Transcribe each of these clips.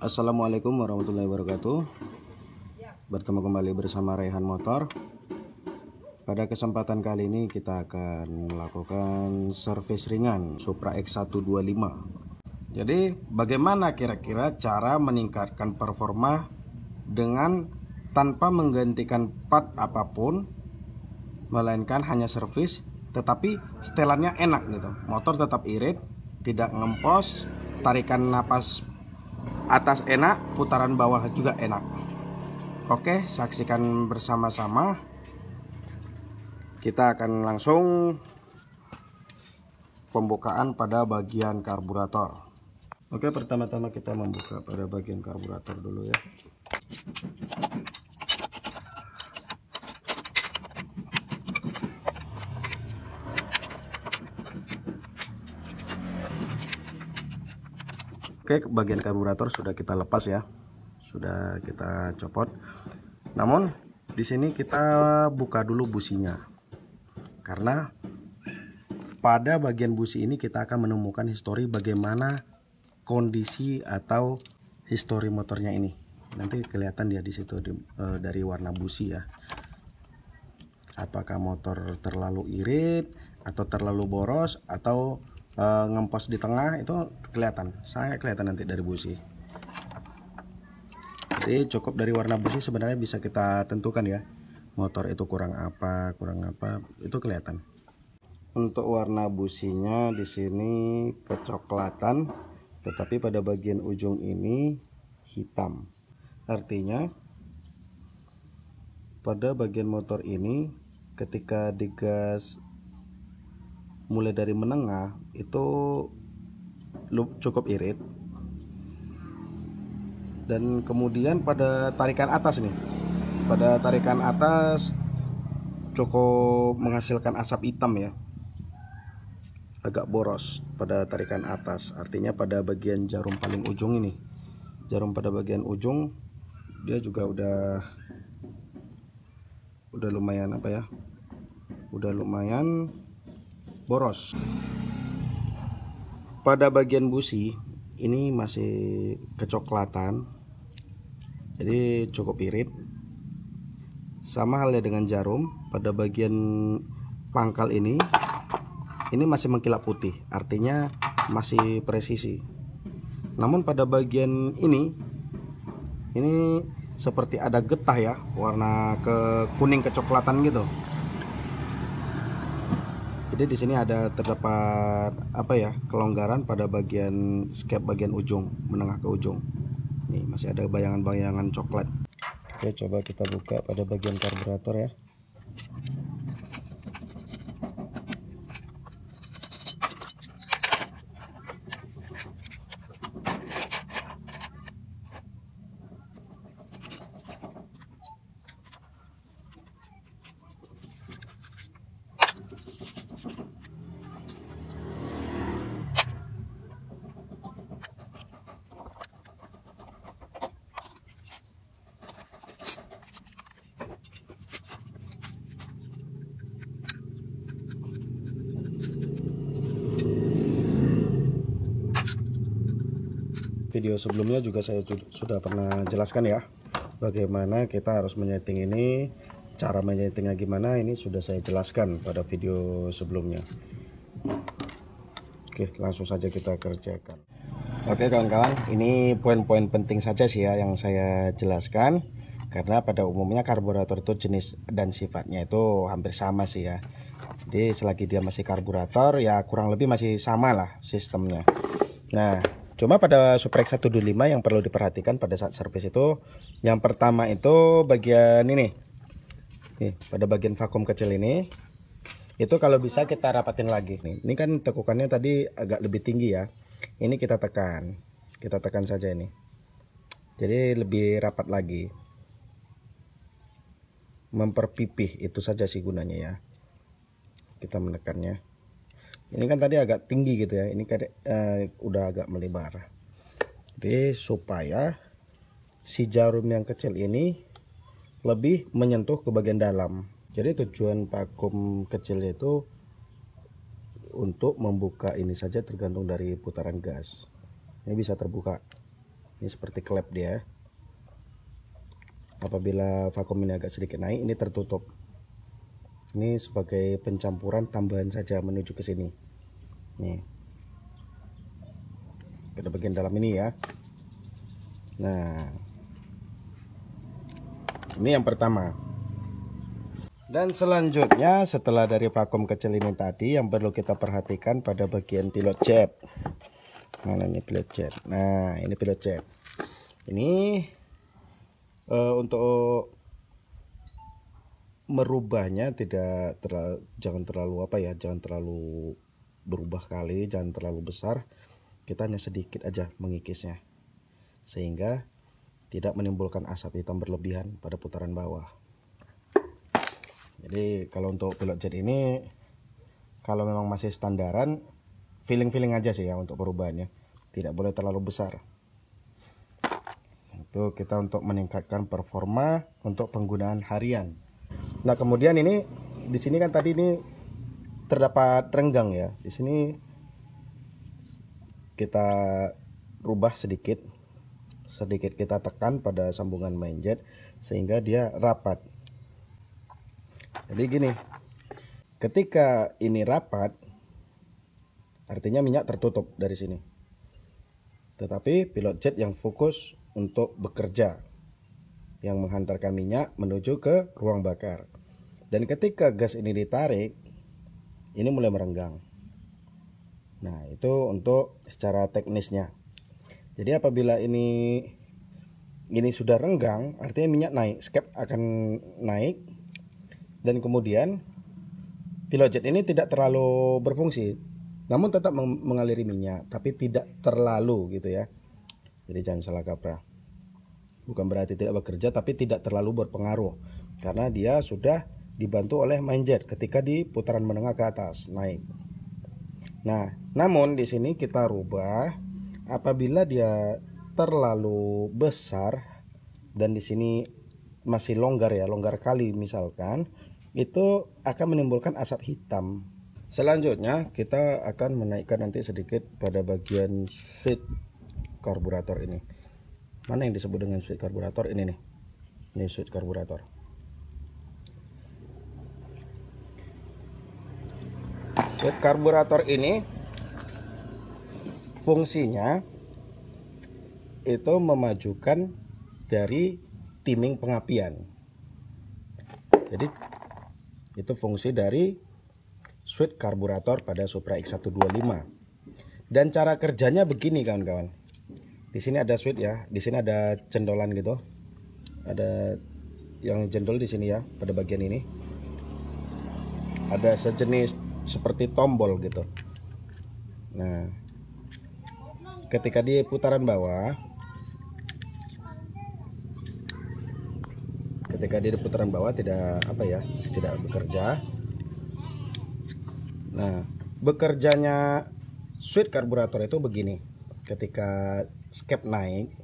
Assalamualaikum warahmatullahi wabarakatuh. Bertemu kembali bersama Raihan Motor. Pada kesempatan kali ini kita akan melakukan servis ringan Supra X125. Jadi bagaimana kira-kira cara meningkatkan performa dengan tanpa menggantikan part apapun, melainkan hanya servis, tetapi setelannya enak gitu. Motor tetap irit, tidak ngempos, tarikan napas atas enak, putaran bawah juga enak. Oke, saksikan bersama-sama. Kita akan langsung pembukaan pada bagian karburator. Oke, pertama-tama kita membuka pada bagian karburator dulu ya. Oke, bagian karburator sudah kita lepas ya, sudah kita copot. Namun di sini kita buka dulu businya, karena pada bagian busi ini kita akan menemukan histori bagaimana kondisi atau histori motornya ini. Nanti kelihatan dia di situ dari warna busi ya. Apakah motor terlalu irit atau terlalu boros atau ngempos di tengah, itu kelihatan, sangat kelihatan nanti dari busi. Jadi cukup dari warna busi sebenarnya bisa kita tentukan ya, motor itu kurang apa itu kelihatan. Untuk warna businya di sini kecoklatan, tetapi pada bagian ujung ini hitam. Artinya pada bagian motor ini ketika digas mulai dari menengah itu cukup irit, dan kemudian pada tarikan atas nih, pada tarikan atas cukup menghasilkan asap hitam ya, agak boros pada tarikan atas. Artinya pada bagian jarum paling ujung ini, jarum pada bagian ujung dia juga udah lumayan apa ya, udah lumayan boros. Pada bagian busi ini masih kecoklatan, jadi cukup irit. Sama halnya dengan jarum, pada bagian pangkal ini masih mengkilap putih, artinya masih presisi. Namun pada bagian ini seperti ada getah ya, warna ke kuning kecoklatan gitu. Jadi di sini terdapat apa ya, kelonggaran pada bagian skep bagian ujung, menengah ke ujung. Nih masih ada bayangan-bayangan coklat. Oke, coba kita buka pada bagian karburator ya. Video sebelumnya juga saya sudah pernah jelaskan ya, bagaimana kita harus menyeting ini, cara menyetingnya gimana, ini sudah saya jelaskan pada video sebelumnya. Oke, langsung saja kita kerjakan. Oke kawan-kawan, ini poin-poin penting saja sih ya yang saya jelaskan, karena pada umumnya karburator itu jenis dan sifatnya itu hampir sama sih ya. Jadi selagi dia masih karburator ya kurang lebih masih sama lah sistemnya. Nah, cuma pada Supra X125 yang perlu diperhatikan pada saat servis itu, yang pertama itu bagian ini nih, pada bagian vakum kecil ini, itu kalau bisa kita rapatin lagi nih. Ini kan tekukannya tadi agak lebih tinggi ya, ini kita tekan saja ini, jadi lebih rapat lagi, memperpipih, itu saja sih gunanya ya, kita menekannya. Ini kan tadi agak tinggi gitu ya, ini udah agak melebar. Jadi supaya si jarum yang kecil ini lebih menyentuh ke bagian dalam. Jadi tujuan vakum kecil itu untuk membuka ini saja tergantung dari putaran gas. Ini bisa terbuka. Ini seperti klep dia. Apabila vakum ini agak sedikit naik, ini tertutup. Ini sebagai pencampuran tambahan saja menuju ke sini. Nih. Pada bagian dalam ini ya. Nah, ini yang pertama. Dan selanjutnya setelah dari vakum kecil ini tadi, yang perlu kita perhatikan pada bagian pilot jet. Mana ini pilot jet? Nah, ini pilot jet. Ini untuk merubahnya jangan terlalu berubah kali, jangan terlalu besar. Kita hanya sedikit aja mengikisnya, sehingga tidak menimbulkan asap hitam berlebihan pada putaran bawah. Jadi kalau untuk pilot jet ini, kalau memang masih standaran, feeling aja sih ya untuk perubahannya, tidak boleh terlalu besar. Itu kita untuk meningkatkan performa untuk penggunaan harian. Nah, kemudian ini di sini kan tadi ini terdapat renggang ya. Di sini kita rubah sedikit kita tekan pada sambungan main jet sehingga dia rapat. Jadi gini, ketika ini rapat, artinya minyak tertutup dari sini. Tetapi pilot jet yang fokus untuk bekerja, yang menghantarkan minyak menuju ke ruang bakar. Dan ketika gas ini ditarik, ini mulai merenggang. Nah, itu untuk secara teknisnya. Jadi apabila ini sudah renggang, artinya minyak naik, skep akan naik, dan kemudian pilot jet ini tidak terlalu berfungsi, namun tetap mengaliri minyak, tapi tidak terlalu gitu ya. Jadi jangan salah kaprah. Bukan berarti tidak bekerja, tapi tidak terlalu berpengaruh, karena dia sudah dibantu oleh main jet ketika di putaran menengah ke atas naik. Nah, namun di sini kita rubah apabila dia terlalu besar dan di sini masih longgar ya, longgar kali misalkan, itu akan menimbulkan asap hitam. Selanjutnya kita akan menaikkan nanti sedikit pada bagian switch karburator ini. Mana yang disebut dengan switch karburator? Ini nih. Ini switch karburator. Switch karburator ini fungsinya itu memajukan dari timing pengapian. Jadi itu fungsi dari switch karburator pada Supra X125. Dan cara kerjanya begini kawan-kawan. Di sini ada switch ya, di sini ada cendolan gitu. Ada yang jendol di sini ya, pada bagian ini. Ada sejenis seperti tombol gitu. Nah, ketika di putaran bawah, tidak bekerja. Nah, bekerjanya switch karburator itu begini. Ketika skep naik,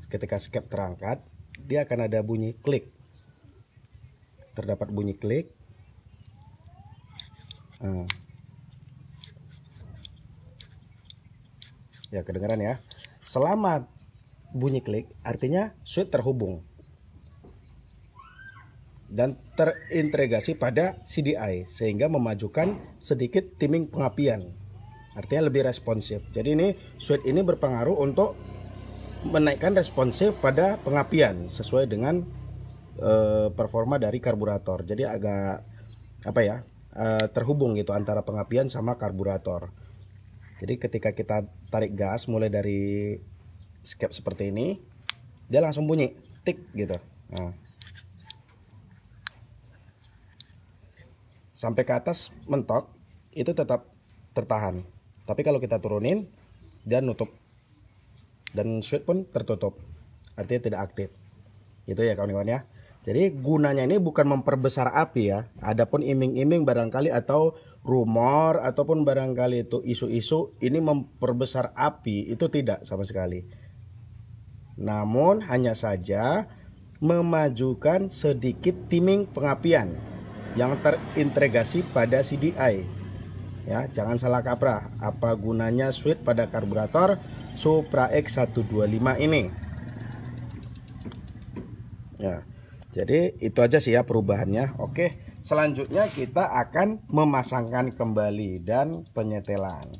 ketika skep terangkat, dia akan ada bunyi klik. Terdapat bunyi klik. Nah. Ya, kedengaran ya. Selama bunyi klik, artinya switch terhubung dan terintegrasi pada CDI, sehingga memajukan sedikit timing pengapian. Artinya lebih responsif. Jadi ini switch ini berpengaruh untuk menaikkan responsif pada pengapian sesuai dengan performa dari karburator. Jadi agak terhubung gitu antara pengapian sama karburator. Jadi ketika kita tarik gas mulai dari skep seperti ini, dia langsung bunyi tik gitu. Nah, sampai ke atas mentok itu tetap tertahan. Tapi kalau kita turunin, dia nutup dan switch pun tertutup, artinya tidak aktif. Itu ya kawan-kawan ya. Jadi gunanya ini bukan memperbesar api ya. Adapun iming-iming barangkali atau rumor ataupun barangkali itu isu-isu ini memperbesar api, itu tidak sama sekali. Namun hanya saja memajukan sedikit timing pengapian yang terintegrasi pada CDI. Ya, jangan salah kaprah. Apa gunanya switch pada karburator? Supra X125 ini. Ya, jadi itu aja sih ya perubahannya. Oke, selanjutnya kita akan memasangkan kembali dan penyetelan.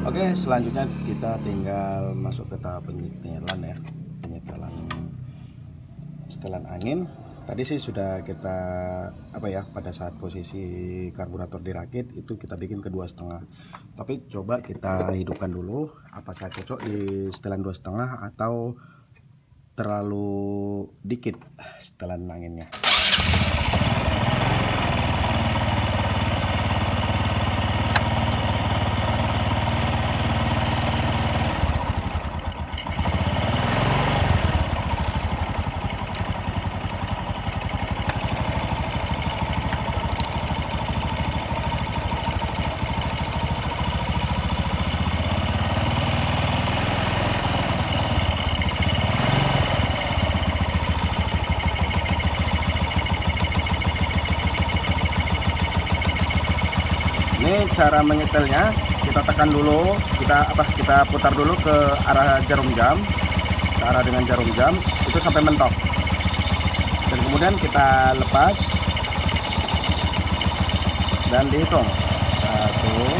Oke, selanjutnya kita tinggal masuk ke tahap penyetelan ya. Penyetelan setelan angin. Tadi sih sudah kita pada saat posisi karburator dirakit itu kita bikin ke 2,5. Tapi coba kita hidupkan dulu apakah cocok di setelan 2,5 atau terlalu dikit setelan anginnya. Ini cara menyetelnya, kita tekan dulu, kita putar dulu ke arah jarum jam, searah dengan jarum jam itu sampai mentok, dan kemudian kita lepas dan dihitung 1,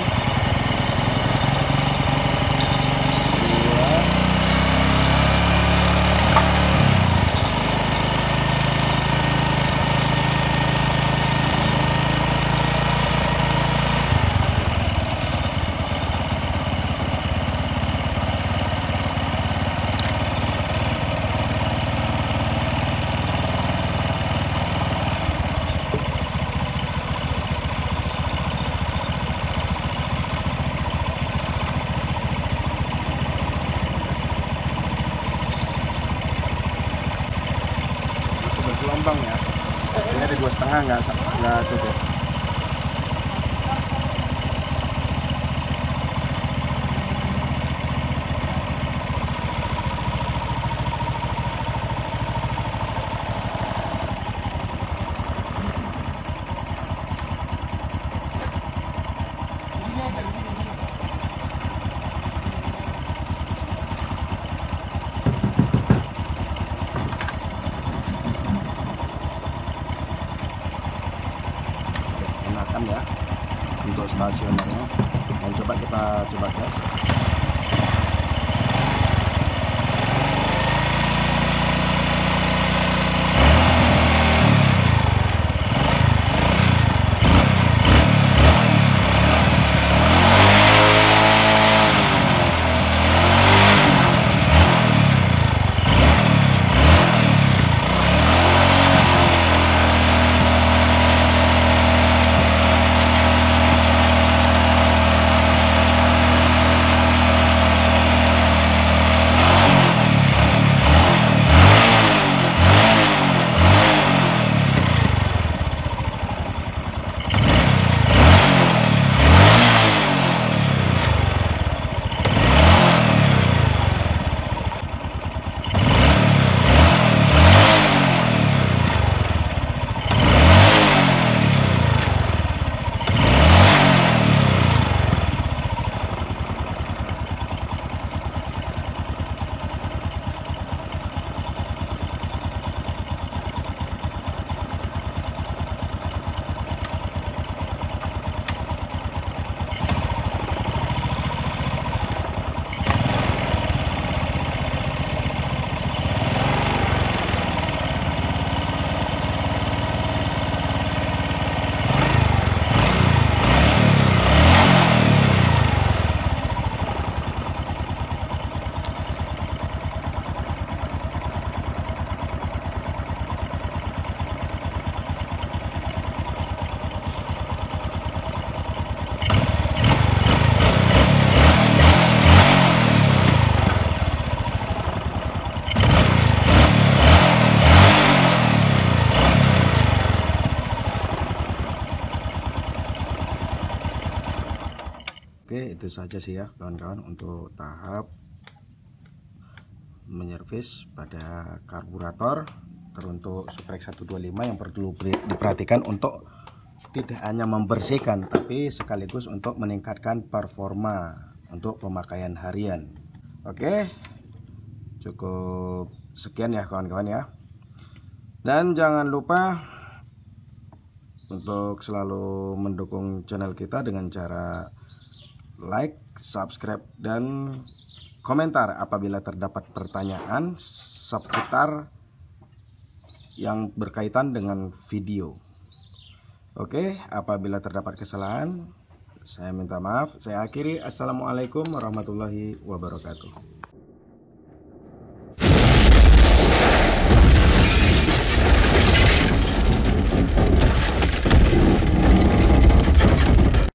gelombang ya. Ini ada 2,5 nggak tutup. Ya untuk stasionernya, dan coba kita gas. Oke, itu saja sih ya kawan-kawan untuk tahap menyervis pada karburator teruntuk Suprex 125 yang perlu diperhatikan untuk tidak hanya membersihkan tapi sekaligus untuk meningkatkan performa untuk pemakaian harian. Oke, cukup sekian ya kawan-kawan ya. Dan jangan lupa untuk selalu mendukung channel kita dengan cara like, subscribe, dan komentar apabila terdapat pertanyaan seputar yang berkaitan dengan video. Oke, apabila terdapat kesalahan, saya minta maaf. Saya akhiri. Assalamualaikum warahmatullahi wabarakatuh.